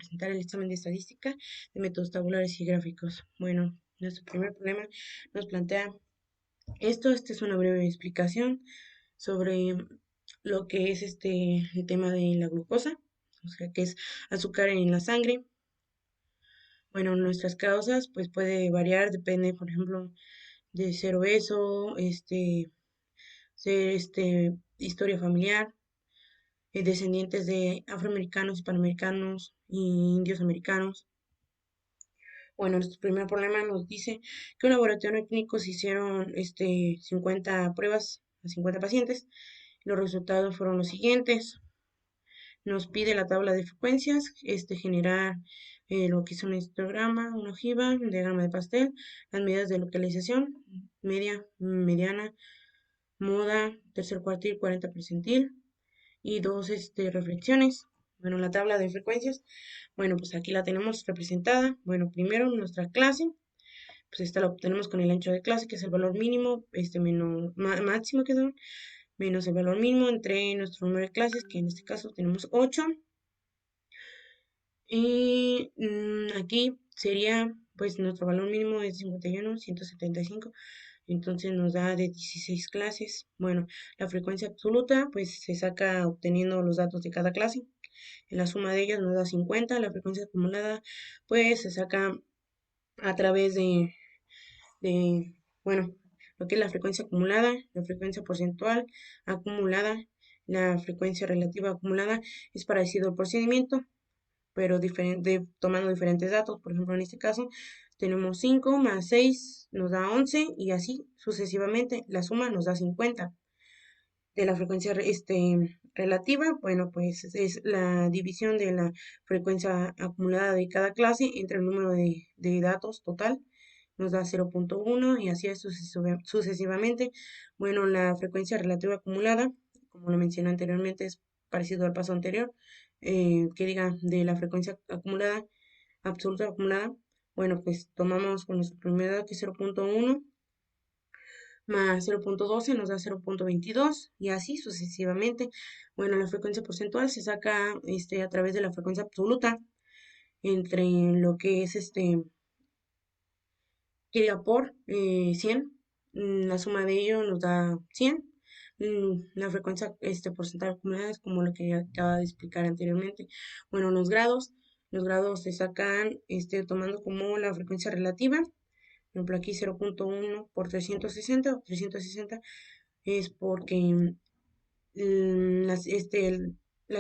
presentar el examen de estadística de métodos tabulares y gráficos. Bueno, nuestro primer problema nos plantea esto. Esta es una breve explicación sobre lo que es el tema de la glucosa, o sea, que es azúcar en la sangre. Bueno, nuestras causas pues puede variar, depende, por ejemplo, de ser obeso, ser historia familiar, descendientes de afroamericanos, hispanoamericanos y indios americanos. Bueno, nuestro primer problema nos dice que un laboratorio clínico se hicieron 50 pruebas a 50 pacientes. Los resultados fueron los siguientes. Nos pide la tabla de frecuencias, generar lo que es un histograma, una ojiva, un diagrama de pastel, las medidas de localización, media, mediana, moda, tercer cuartil, 40 percentil y dos reflexiones. Bueno, la tabla de frecuencias, bueno, pues aquí la tenemos representada. Bueno, primero nuestra clase, pues esta la obtenemos con el ancho de clase, que es el valor mínimo, menos máximo, menos el valor mínimo entre nuestro número de clases, que en este caso tenemos 8. Y aquí sería, pues nuestro valor mínimo es 51,175. Entonces nos da de 16 clases. Bueno, la frecuencia absoluta pues se saca obteniendo los datos de cada clase. En la suma de ellas nos da 50. La frecuencia acumulada pues se saca a través de, bueno, lo que es la frecuencia acumulada, la frecuencia porcentual acumulada, la frecuencia relativa acumulada es parecido al procedimiento, pero tomando diferentes datos. Por ejemplo, en este caso tenemos 5 más 6 nos da 11 y así sucesivamente. La suma nos da 50. De la frecuencia relativa, bueno, pues es la división de la frecuencia acumulada de cada clase entre el número de datos total. Nos da 0,1 y así es sucesivamente. Bueno, la frecuencia relativa acumulada, como lo mencioné anteriormente, es parecido al paso anterior, que diga de la frecuencia acumulada, absoluta acumulada. Bueno, pues tomamos con nuestro primer dato que es 0,1 más 0,12 nos da 0,22 y así sucesivamente. Bueno, la frecuencia porcentual se saca a través de la frecuencia absoluta entre lo que es que diga por 100. La suma de ello nos da 100. La frecuencia porcentual acumulada es como lo que acaba de explicar anteriormente. Bueno, los grados se sacan tomando como la frecuencia relativa. Por ejemplo, aquí 0,1 por 360 o 360 es porque la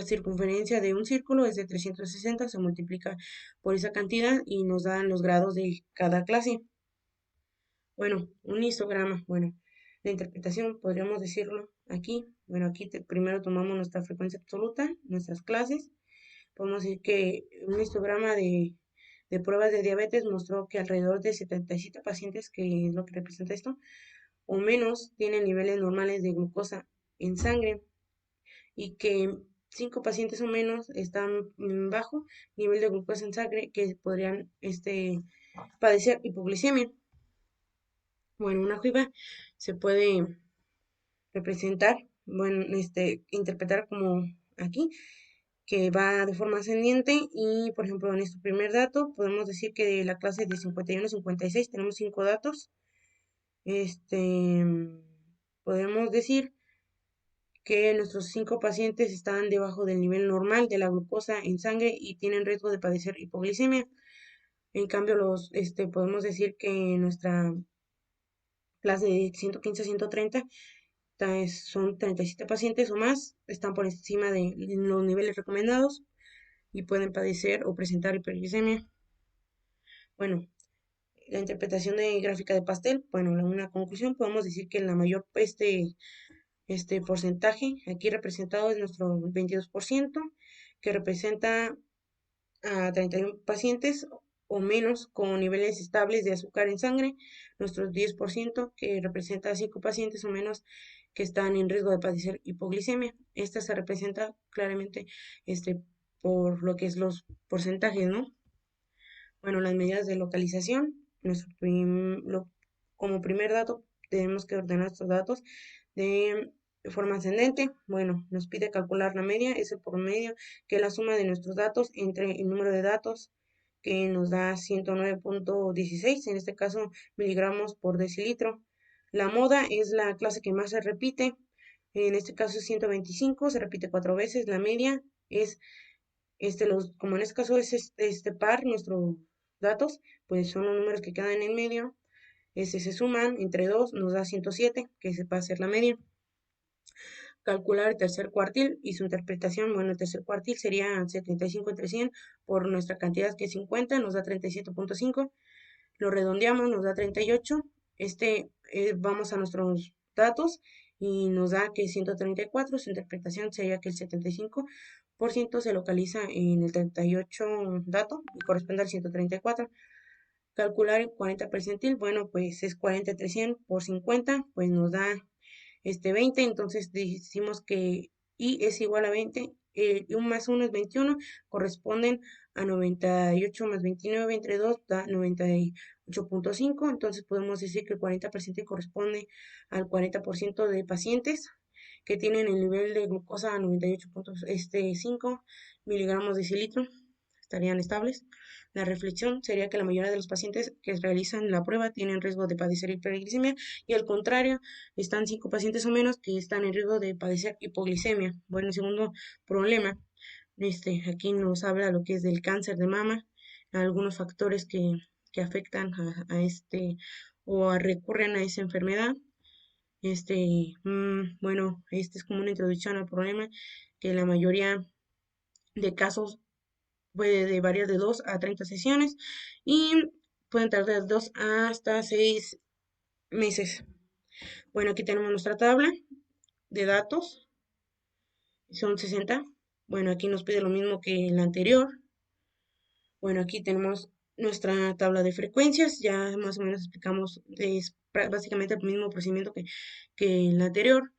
circunferencia de un círculo es de 360, se multiplica por esa cantidad y nos dan los grados de cada clase. Bueno, un histograma, bueno, la interpretación podríamos decirlo aquí. Bueno, aquí primero tomamos nuestra frecuencia absoluta, nuestras clases. Podemos decir que un histograma de pruebas de diabetes mostró que alrededor de 77 pacientes, que es lo que representa esto, o menos tienen niveles normales de glucosa en sangre y que 5 pacientes o menos están bajo nivel de glucosa en sangre que podrían padecer hipoglicemia. Bueno, una ojiva se puede representar, bueno, interpretar como aquí, que va de forma ascendiente y, por ejemplo, en este primer dato podemos decir que de la clase de 51 a 56 tenemos 5 datos. Este, podemos decir que nuestros 5 pacientes están debajo del nivel normal de la glucosa en sangre y tienen riesgo de padecer hipoglicemia. En cambio, podemos decir que nuestra clase de 115 a 130 son 37 pacientes o más, están por encima de los niveles recomendados y pueden padecer o presentar hiperglicemia. Bueno, la interpretación de gráfica de pastel, bueno, una conclusión, podemos decir que la mayor porcentaje aquí representado es nuestro 22%, que representa a 31 pacientes o menos con niveles estables de azúcar en sangre, nuestro 10%, que representa a 5 pacientes o menos que están en riesgo de padecer hipoglicemia. Esta se representa claramente por lo que es los porcentajes, ¿no? Bueno, las medidas de localización, como primer dato tenemos que ordenar estos datos de de forma ascendente, bueno, nos pide calcular la media, es el promedio, que es la suma de nuestros datos entre el número de datos, que nos da 109.16, en este caso miligramos por decilitro. La moda es la clase que más se repite, en este caso es 125, se repite 4 veces. La media es, como en este caso es este par, nuestros datos, pues son los números que quedan en el medio, se suman entre 2, nos da 107, que se va a ser la media. Calcular el tercer cuartil y su interpretación. Bueno, el tercer cuartil sería 75 entre 100 por nuestra cantidad que es 50, nos da 37.5. Lo redondeamos, nos da 38. Vamos a nuestros datos y nos da que es 134. Su interpretación sería que el 75% se localiza en el 38 dato y corresponde al 134. Calcular el 40 percentil, bueno, pues es 40 entre 100 por 50, pues nos da 20, entonces decimos que y es igual a 20, 1 más 1 es 21, corresponden a 98 más 29 entre 2 da 98.5, entonces podemos decir que el 40% corresponde al 40% de pacientes que tienen el nivel de glucosa a 98.5 miligramos de cilitro, estarían estables. La reflexión sería que la mayoría de los pacientes que realizan la prueba tienen riesgo de padecer hiperglicemia y al contrario, están 5 pacientes o menos que están en riesgo de padecer hipoglicemia. Bueno, el segundo problema, aquí nos habla lo que es del cáncer de mama, algunos factores que afectan o recurren a esa enfermedad. Bueno, es como una introducción al problema que la mayoría de casos puede variar de 2 a 30 sesiones y pueden tardar 2 hasta 6 meses. Bueno, aquí tenemos nuestra tabla de datos, son 60. Bueno, aquí nos pide lo mismo que la anterior. Bueno, aquí tenemos nuestra tabla de frecuencias, ya más o menos explicamos, es básicamente el mismo procedimiento que el anterior.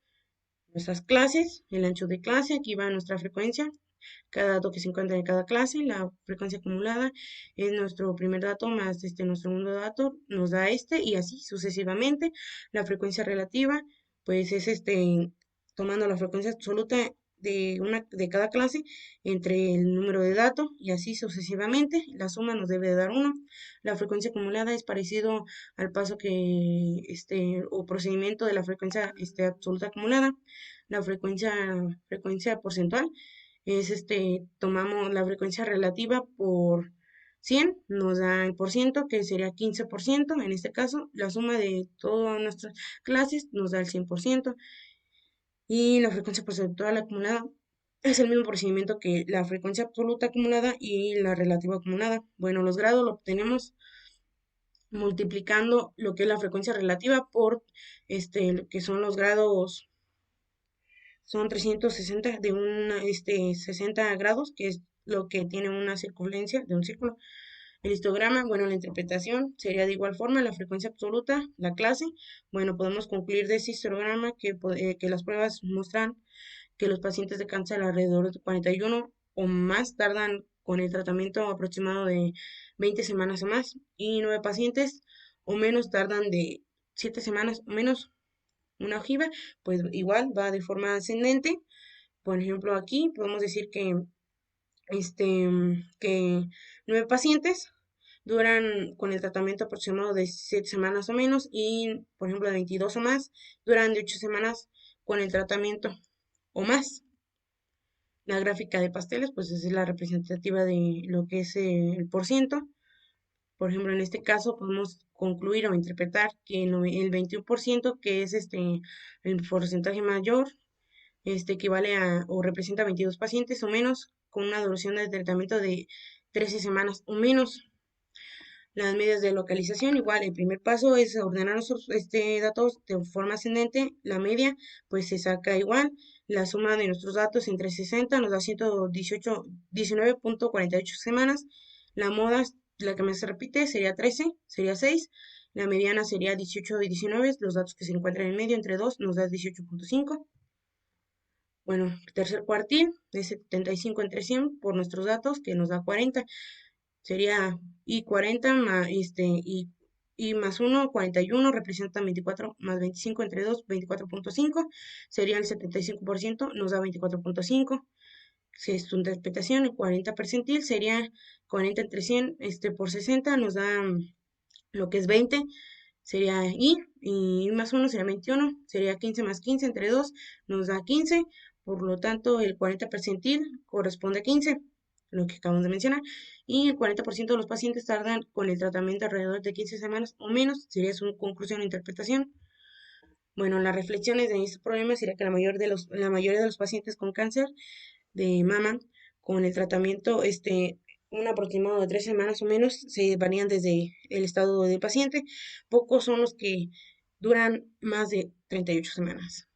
Nuestras clases, el ancho de clase, aquí va nuestra frecuencia, cada dato que se encuentra en cada clase, la frecuencia acumulada es nuestro primer dato más nuestro segundo dato, nos da y así sucesivamente. La frecuencia relativa, pues es tomando la frecuencia absoluta de cada clase entre el número de datos y así sucesivamente. La suma nos debe dar 1. La frecuencia acumulada es parecido al paso o procedimiento de la frecuencia absoluta acumulada. La frecuencia porcentual es tomamos la frecuencia relativa por 100, nos da el porciento, que sería 15%, en este caso, la suma de todas nuestras clases nos da el 100%, y la frecuencia porcentual acumulada es el mismo procedimiento que la frecuencia absoluta acumulada y la relativa acumulada. Bueno, los grados lo obtenemos multiplicando lo que es la frecuencia relativa por lo que son los grados, son 360 de 60 grados, que es lo que tiene una circunferencia de un círculo. El histograma, bueno, la interpretación sería de igual forma, la frecuencia absoluta, la clase. Bueno, podemos concluir de ese histograma que las pruebas muestran que los pacientes de cáncer alrededor de 41 o más tardan con el tratamiento aproximado de 20 semanas o más, y 9 pacientes o menos tardan de 7 semanas o menos. Una ojiva, pues igual va de forma ascendente. Por ejemplo, aquí podemos decir que 9 pacientes duran con el tratamiento aproximado de 7 semanas o menos y, por ejemplo, de 22 o más duran de 8 semanas con el tratamiento o más. La gráfica de pasteles, pues es la representativa de lo que es el porciento. Por ejemplo, en este caso podemos concluir o interpretar que el 21%, que es el porcentaje mayor, equivale a o representa 22 pacientes o menos con una duración de tratamiento de 13 semanas o menos. Las medidas de localización, igual, el primer paso es ordenar nuestros datos de forma ascendente. La media, pues se saca igual. La suma de nuestros datos entre 60 nos da 118, 19.48 semanas. La moda, la que más se repite, sería 13, sería 6. La mediana sería 18 y 19. Los datos que se encuentran en medio entre 2 nos da 18.5. Bueno, tercer cuartil de 75 entre 100 por nuestros datos, que nos da 40. Sería y 40 más, y más uno 41 representan 24 más 25 entre 2, 24,5, sería el 75%, nos da 24,5. Si es tu interpretación, el 40 percentil sería 40 entre 100 por 60, nos da lo que es 20, sería y más uno sería 21, sería 15 más 15 entre 2, nos da 15, por lo tanto el 40 percentil corresponde a 15, lo que acabamos de mencionar, y el 40% de los pacientes tardan con el tratamiento alrededor de 15 semanas o menos, sería su conclusión e interpretación. Bueno, las reflexiones de este problema sería que la mayoría de los pacientes con cáncer de mama con el tratamiento, un aproximado de 3 semanas o menos, se varían desde el estado del paciente. Pocos son los que duran más de 38 semanas.